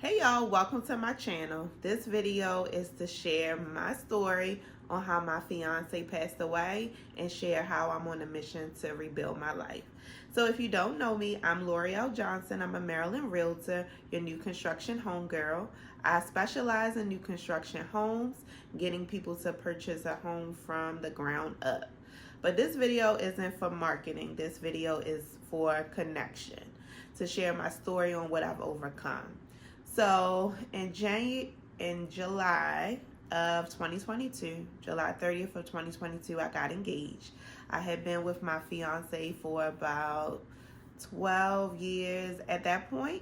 Hey y'all, welcome to my channel. This video is to share my story on how my fiance passed away and share how I'm on a mission to rebuild my life. So if you don't know me, I'm L'Oreal Johnson. I'm a Maryland realtor, your new construction home girl. I specialize in new construction homes, getting people to purchase a home from the ground up. But this video isn't for marketing. This video is for connection, to share my story on what I've overcome. So in July of 2022, July 30th of 2022, I got engaged. I had been with my fiance for about 12 years at that point.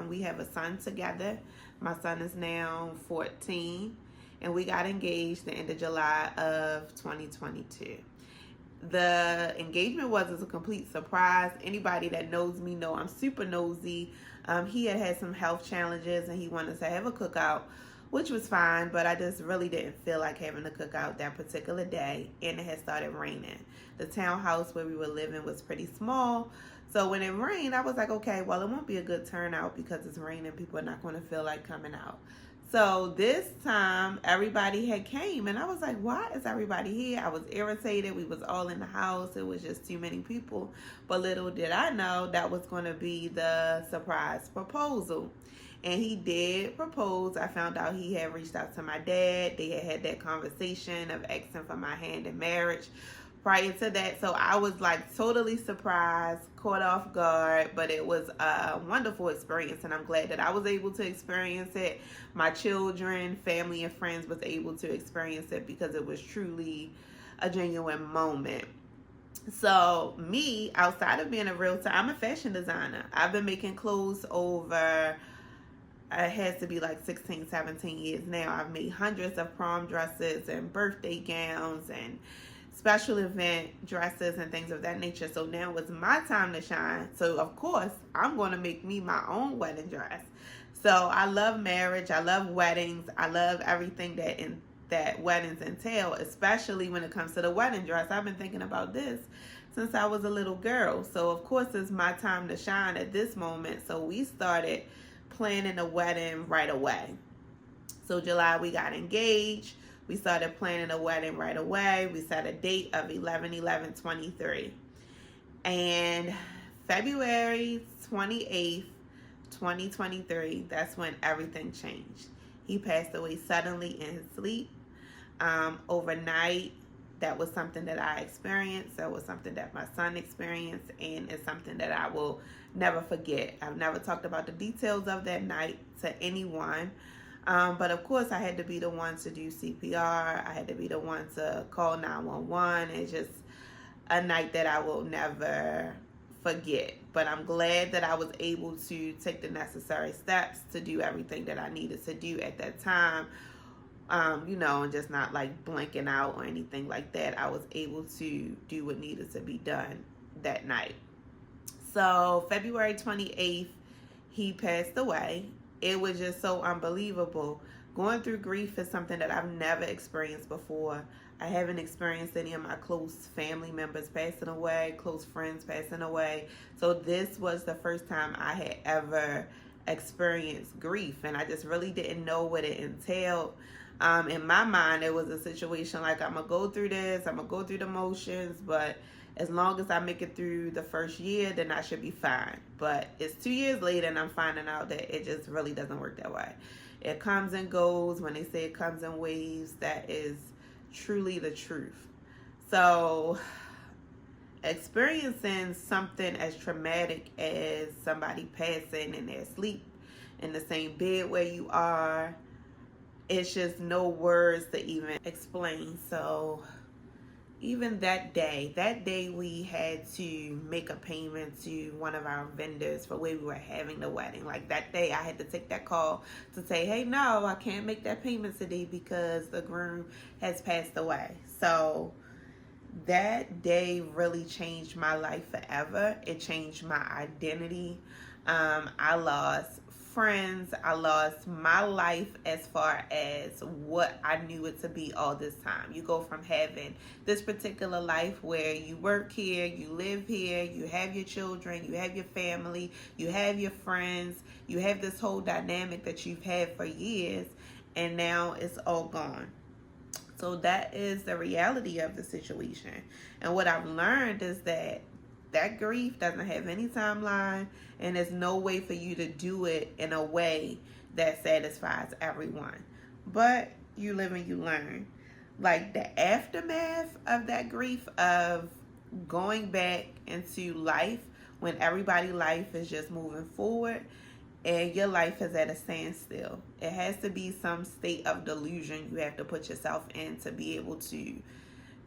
We have a son together. My son is now 14, and we got engaged the end of July of 2022. The engagement was a complete surprise. Anybody that knows me know I'm super nosy. He had some health challenges and he wanted to have a cookout, which was fine, but I just really didn't feel like having a cookout that particular day, and it had started raining. The townhouse where we were living was pretty small, so when it rained, I was like, okay, well, it won't be a good turnout because it's raining. People are not going to feel like coming out. So this time everybody had came and I was like, why is everybody here? I was irritated. We was all in the house. It was just too many people. But little did I know that was going to be the surprise proposal. And he did propose. I found out he had reached out to my dad. They had that conversation of asking for my hand in marriage prior to that. So I was like totally surprised, caught off guard, but it was a wonderful experience, and I'm glad that I was able to experience it. My children, family, and friends was able to experience it because it was truly a genuine moment. So me, outside of being a realtor, I'm a fashion designer. I've been making clothes over, it has to be like 16, 17 years now. I've made hundreds of prom dresses and birthday gowns and special event dresses and things of that nature. So now it's my time to shine. So of course, I'm going to make me my own wedding dress. So I love marriage. I love weddings. I love everything that weddings entail, especially when it comes to the wedding dress. I've been thinking about this since I was a little girl. So of course, it's my time to shine at this moment. So we started planning a wedding right away. So July, we got engaged. We started planning a wedding right away. We set a date of 11/11/23. And February 28th, 2023, that's when everything changed. He passed away suddenly in his sleep. Overnight, that was something that I experienced. That was something that my son experienced, and it's something that I will never forget. I've never talked about the details of that night to anyone. But of course, I had to be the one to do CPR. I had to be the one to call 911. It's just a night that I will never forget. But I'm glad that I was able to take the necessary steps to do everything that I needed to do at that time. And just not like blanking out or anything like that. I was able to do what needed to be done that night. So February 28th, he passed away. It was just so unbelievable. Going through grief is something that I've never experienced before. I haven't experienced any of my close family members passing away, close friends passing away. So this was the first time I had ever experienced grief, and I just really didn't know what it entailed. In my mind, it was a situation like, I'm going to go through this, I'm going to go through the motions, but as long as I make it through the first year, then I should be fine. But it's 2 years later, and I'm finding out that it just really doesn't work that way. It comes and goes. When they say it comes in waves, that is truly the truth. So experiencing something as traumatic as somebody passing in their sleep in the same bed where you are, it's just no words to even explain. So even that day we had to make a payment to one of our vendors for where we were having the wedding. Like that day I had to take that call to say, hey, no, I can't make that payment today because the groom has passed away. So that day really changed my life forever. It changed my identity. I lost friends. I lost my life as far as what I knew it to be all this time. You go from having this particular life where you work here, you live here, you have your children, you have your family, you have your friends, you have this whole dynamic that you've had for years, and now it's all gone. So that is the reality of the situation. And what I've learned is that grief doesn't have any timeline, and there's no way for you to do it in a way that satisfies everyone. But you live and you learn. Like the aftermath of that grief, of going back into life when everybody's life is just moving forward and your life is at a standstill. It has to be some state of delusion you have to put yourself in to be able to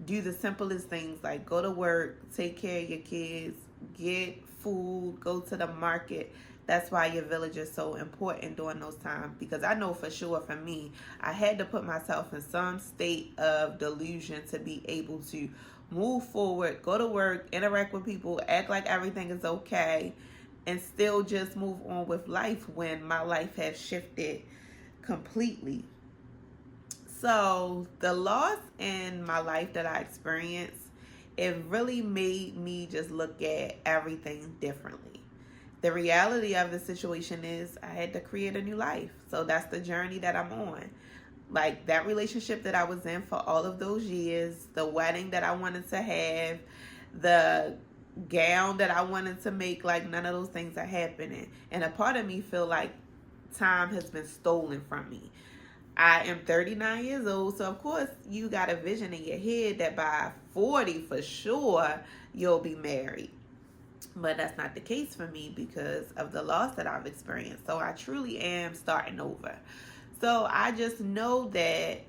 do the simplest things, like go to work, take care of your kids, get food, go to the market. That's why your village is so important during those times, because I know for sure for me, I had to put myself in some state of delusion to be able to move forward, go to work, interact with people, act like everything is okay, and still just move on with life when my life has shifted completely. So the loss in my life that I experienced, it really made me just look at everything differently. The reality of the situation is I had to create a new life. So that's the journey that I'm on. Like that relationship that I was in for all of those years, the wedding that I wanted to have, the gown that I wanted to make, like none of those things are happening. And a part of me feel like time has been stolen from me. I am 39 years old, so of course you got a vision in your head that by 40 for sure you'll be married. But that's not the case for me because of the loss that I've experienced. So I truly am starting over. So I just know that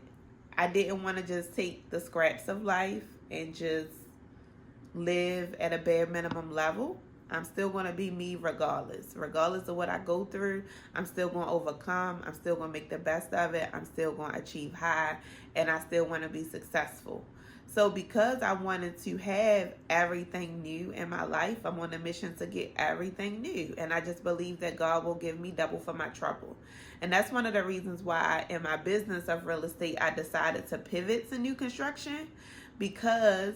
I didn't want to just take the scraps of life and just live at a bare minimum level. I'm still going to be me regardless. Regardless of what I go through, I'm still going to overcome. I'm still going to make the best of it. I'm still going to achieve high, and I still want to be successful. So because I wanted to have everything new in my life, I'm on a mission to get everything new. And I just believe that God will give me double for my trouble. And that's one of the reasons why in my business of real estate, I decided to pivot to new construction, because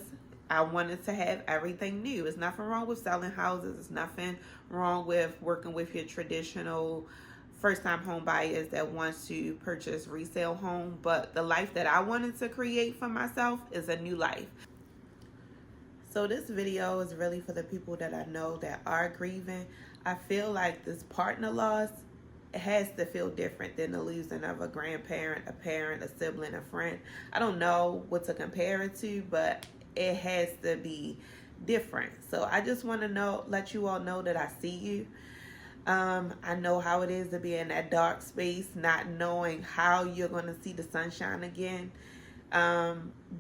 I wanted to have everything new. There's nothing wrong with selling houses. There's nothing wrong with working with your traditional first-time home buyers that wants to purchase resale home. But the life that I wanted to create for myself is a new life. So this video is really for the people that I know that are grieving. I feel like this partner loss, it has to feel different than the losing of a grandparent, a parent, a sibling, a friend. I don't know what to compare it to, but it has to be different. So I just want to let you all know that I see you. I know how it is to be in that dark space, not knowing how you're going to see the sunshine again.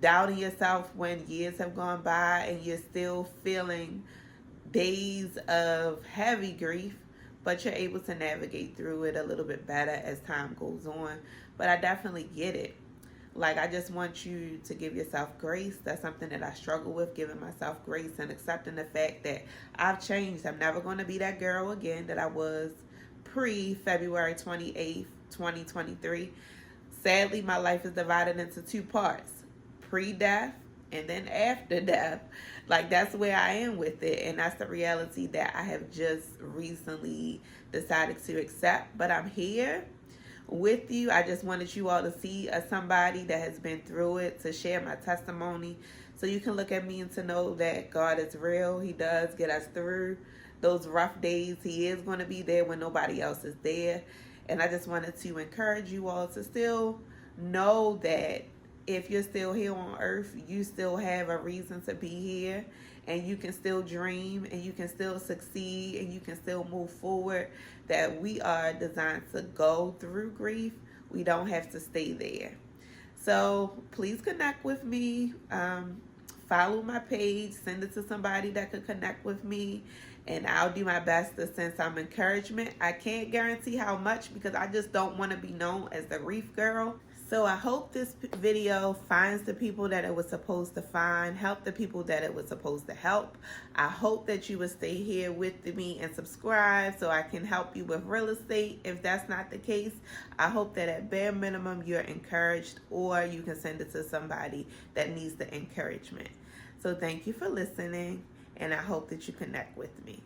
Doubting yourself when years have gone by and you're still feeling days of heavy grief, but you're able to navigate through it a little bit better as time goes on. But I definitely get it. Like, I just want you to give yourself grace. That's something that I struggle with, giving myself grace and accepting the fact that I've changed. I'm never going to be that girl again that I was pre-February 28th, 2023. Sadly, my life is divided into two parts, pre-death and then after death. Like, that's where I am with it. And that's the reality that I have just recently decided to accept. But I'm here with you. I just wanted you all to see somebody that has been through it, to share my testimony, so you can look at me and to know that God is real. He does get us through those rough days. He is going to be there when nobody else is there. And I just wanted to encourage you all to still know that if you're still here on earth, you still have a reason to be here, and you can still dream, and you can still succeed, and you can still move forward. That we are designed to go through grief. We don't have to stay there. So please connect with me. Follow my page. Send it to somebody that could connect with me, and I'll do my best to send some encouragement. I can't guarantee how much, because I just don't want to be known as the grief girl. So I hope this video finds the people that it was supposed to find, help the people that it was supposed to help. I hope that you will stay here with me and subscribe so I can help you with real estate. If that's not the case, I hope that at bare minimum you're encouraged, or you can send it to somebody that needs the encouragement. So thank you for listening, and I hope that you connect with me.